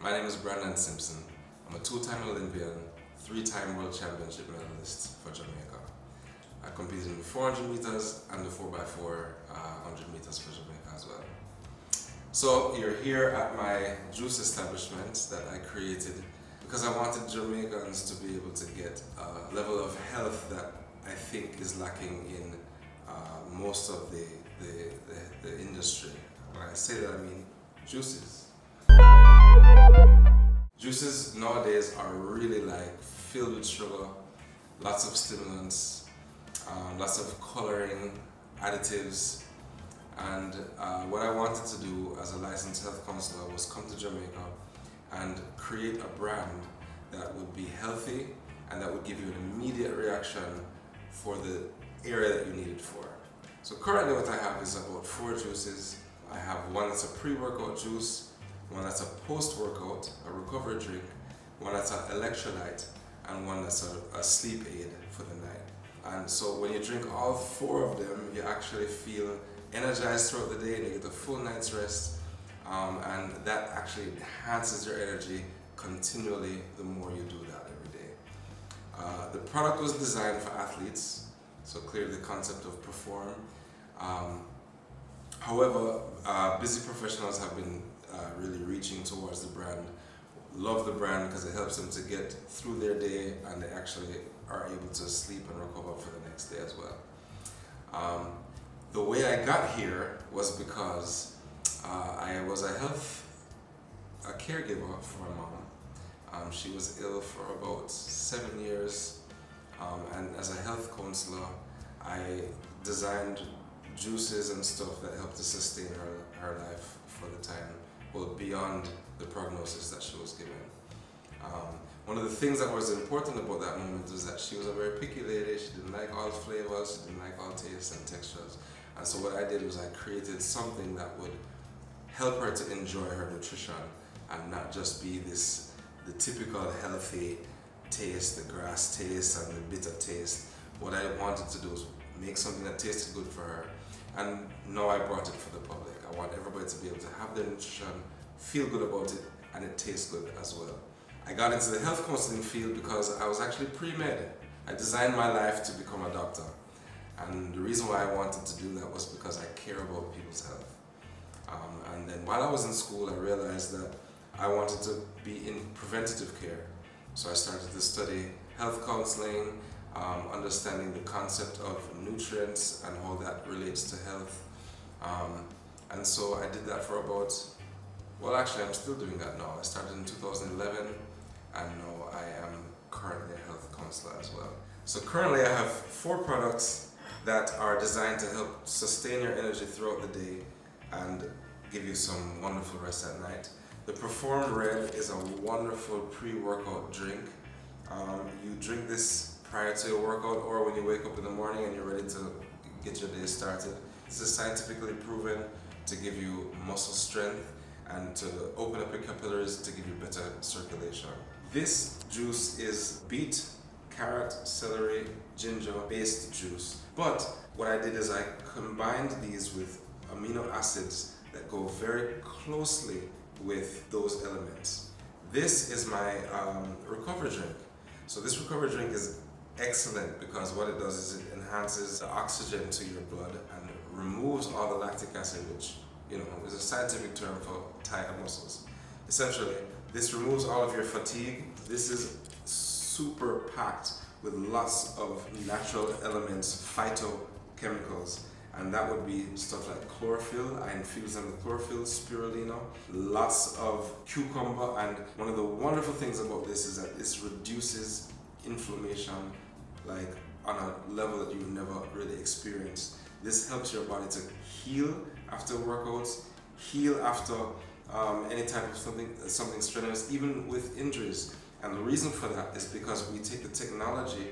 My name is Brandon Simpson. I'm a two-time Olympian, three-time world championship medalist for Jamaica. I competed in the 400 meters and the 4x4 100 meters for Jamaica as well. So you're here at my juice establishment that I created because I wanted Jamaicans to be able to get a level of health that I think is lacking in most of the industry. When I say that, I mean juices. Juices nowadays are really filled with sugar, lots of stimulants, lots of coloring, additives, and what I wanted to do as a licensed health counselor was come to Jamaica and create a brand that would be healthy and that would give you an immediate reaction for the area that you need it for. So currently what I have is about 4 juices. I have one that's a pre-workout juice, one that's a post-workout, a recovery drink, one that's an electrolyte, and one that's a sleep aid for the night. And so when you drink all 4 of them, you actually feel energized throughout the day and you get a full night's rest, and that actually enhances your energy continually the more you do that every day. The product was designed for athletes, so clearly the concept of perform. However, busy professionals have been really reaching towards the brand, love the brand because it helps them to get through their day and they actually are able to sleep and recover for the next day as well. The way I got here was because I was a caregiver for my mom. She was ill for about 7 years, and as a health counselor, I designed juices and stuff that helped to sustain her life for the time, well, beyond the prognosis that she was given. One of the things that was important about that moment was that she was a very picky lady. She didn't like all flavors, she didn't like all tastes and textures. And so what I did was I created something that would help her to enjoy her nutrition and not just be the typical healthy taste, the grass taste and the bitter taste. What I wanted to do was make something that tasted good for her. And now I brought it for the public. I want everybody to be able to have their nutrition, feel good about it, and it tastes good as well. I got into the health counseling field because I was actually pre-med. I designed my life to become a doctor. And the reason why I wanted to do that was because I care about people's health. And then while I was in school, I realized that I wanted to be in preventative care. So I started to study health counseling, understanding the concept of nutrients and how that relates to health. And so I did that for about, well, actually I'm still doing that now. I started in 2011 and now I am currently a health counselor as well. So currently I have 4 products that are designed to help sustain your energy throughout the day and give you some wonderful rest at night. The Perform Red is a wonderful pre-workout drink. You drink this prior to your workout or when you wake up in the morning and you're ready to get your day started. This is scientifically proven to give you muscle strength and to open up your capillaries to give you better circulation. This juice is beet, carrot, celery, ginger based juice. But what I did is I combined these with amino acids that go very closely with those elements. This is my recovery drink. So this recovery drink is excellent because what it does is it enhances the oxygen to your blood and removes all the lactic acid, which is a scientific term for tired muscles. Essentially, this removes all of your fatigue. This is super packed with lots of natural elements, phytochemicals, and that would be stuff like chlorophyll. I infuse them with chlorophyll, spirulina, lots of cucumber, and one of the wonderful things about this is that this reduces inflammation on a level that you've never really experienced. This helps your body to heal after workouts, heal after any type of something strenuous, even with injuries. And the reason for that is because we take the technology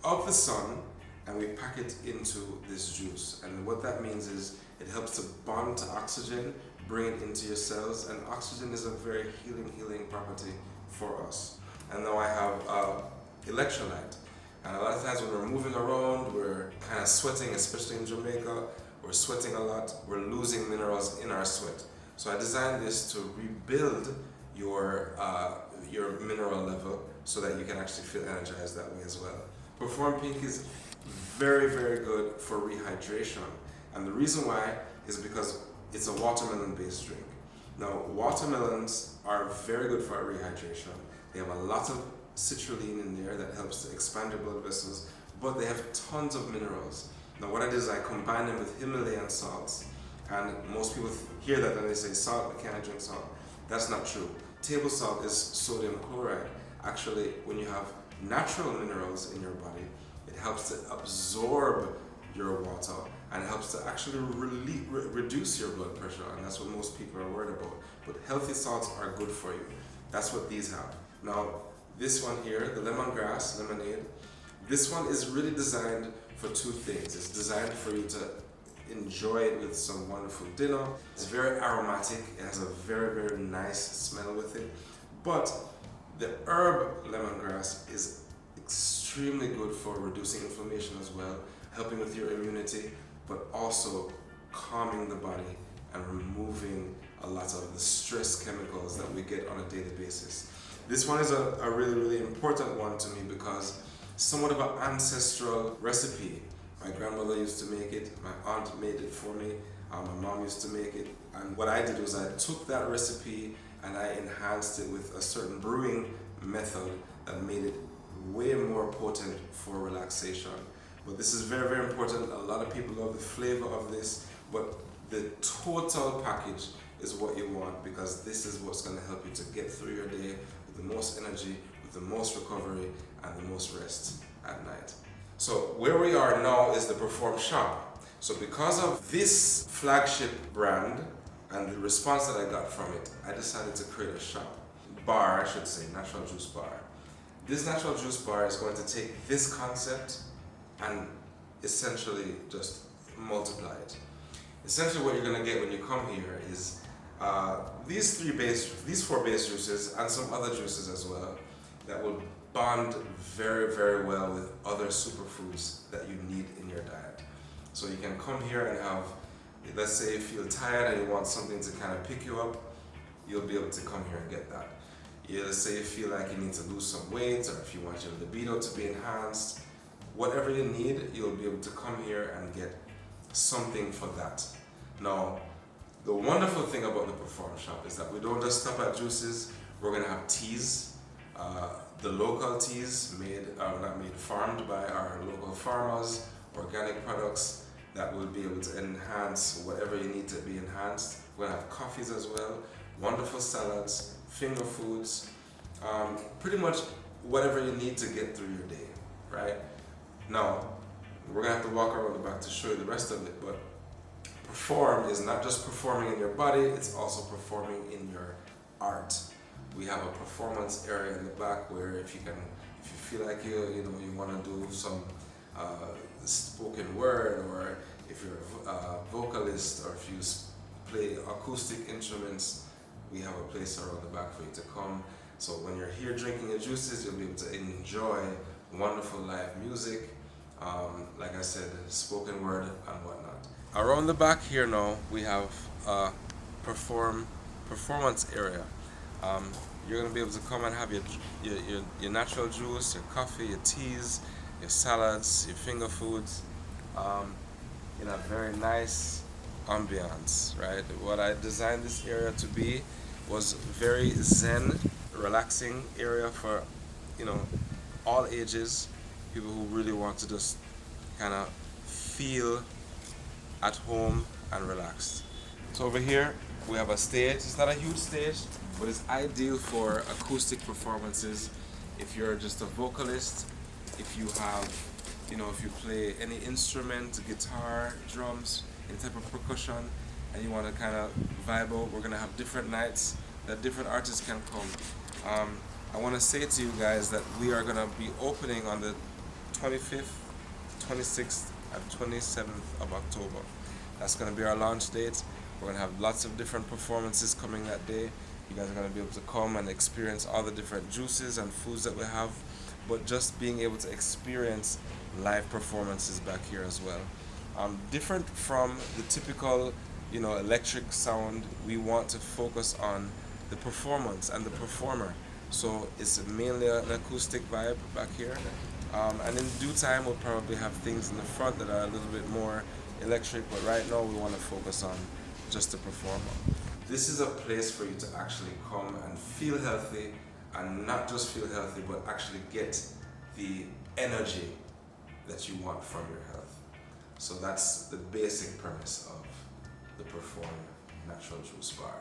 of the sun and we pack it into this juice. And what that means is it helps to bond to oxygen, bring it into your cells, and oxygen is a very healing property for us. And now I have electrolyte. And a lot of times when we're moving around, we're kind of sweating, especially in Jamaica. We're sweating a lot, we're losing minerals in our sweat. So I designed this to rebuild your mineral level so that you can actually feel energized that way as well. Perform Pink is very, very good for rehydration. And the reason why is because it's a watermelon based drink. Now, watermelons are very good for rehydration. They have a lot of citrulline in there that helps to expand your blood vessels, but they have tons of minerals. Now, what I did is I combined them with Himalayan salts, and most people hear that and they say, salt, I can't drink salt. That's not true. Table salt is sodium chloride. Actually, when you have natural minerals in your body, it helps to absorb your water and helps to actually reduce your blood pressure, and that's what most people are worried about. But healthy salts are good for you. That's what these have. Now, this one here, the lemongrass lemonade, this one is really designed for two things. It's designed for you to enjoy it with some wonderful dinner. It's very aromatic. It has a very, very nice smell with it. But the herb lemongrass is extremely good for reducing inflammation as well, helping with your immunity, but also calming the body and removing a lot of the stress chemicals that we get on a daily basis. This one is a really, really important one to me because somewhat of an ancestral recipe. My grandmother used to make it, my aunt made it for me, my mom used to make it, and what I did was I took that recipe and I enhanced it with a certain brewing method that made it way more potent for relaxation. But this is very, very important. A lot of people love the flavor of this, but the total package is what you want, because this is what's going to help you to get through your day with the most energy, with the most recovery, and the most rest at night. So where we are now is the Perform shop. So because of this flagship brand and the response that I got from it, I decided to create a shop. Bar, I should say, natural juice bar. This natural juice bar is going to take this concept and essentially just multiply it. Essentially what you're going to get when you come here is these four base juices and some other juices as well that will bond very, very well with other superfoods that you need in your diet. So you can come here and have, let's say you feel tired and you want something to kind of pick you up, you'll be able to come here and get that. Let's say you feel like you need to lose some weight, or if you want your libido to be enhanced, whatever you need, you'll be able to come here and get something for that. Now, the wonderful thing about the Perform shop is that we don't just stop at juices. We're going to have teas. The local teas farmed by our local farmers, organic products that will be able to enhance whatever you need to be enhanced. We're going to have coffees as well, wonderful salads, finger foods, pretty much whatever you need to get through your day, right? Now, we're going to have to walk around the back to show you the rest of it, but Perform is not just performing in your body, it's also performing in your art. We have a performance area in the back where if you feel like you want to do some spoken word, or if you're a vocalist, or if you play acoustic instruments, we have a place around the back for you to come. So when you're here drinking your juices, you'll be able to enjoy wonderful live music, like I said, spoken word and whatnot. Around the back here now, we have a performance area. You're going to be able to come and have your natural juice, your coffee, your teas, your salads, your finger foods, in a very nice ambiance, right? What I designed this area to be was very zen, relaxing area for, all ages, people who really want to just kind of feel at home and relaxed. So over here we have a stage. It's not a huge stage, but it's ideal for acoustic performances. If you're just a vocalist, if you have, if you play any instrument, guitar, drums, any type of percussion, and you want to kind of vibe out, we're gonna have different nights that different artists can come. I want to say to you guys that we are gonna be opening on the 25th, 26th, and 27th of October. That's gonna be our launch date. We're gonna have lots of different performances coming that day. You guys are gonna be able to come and experience all the different juices and foods that we have, but just being able to experience live performances back here as well. Different from the typical, electric sound, we want to focus on the performance and the performer. So it's mainly an acoustic vibe back here. And in due time, we'll probably have things in the front that are a little bit more electric, but right now we want to focus on just the performer. This is a place for you to actually come and feel healthy, and not just feel healthy, but actually get the energy that you want from your health. So that's the basic premise of the Perform Natural Juice Bar.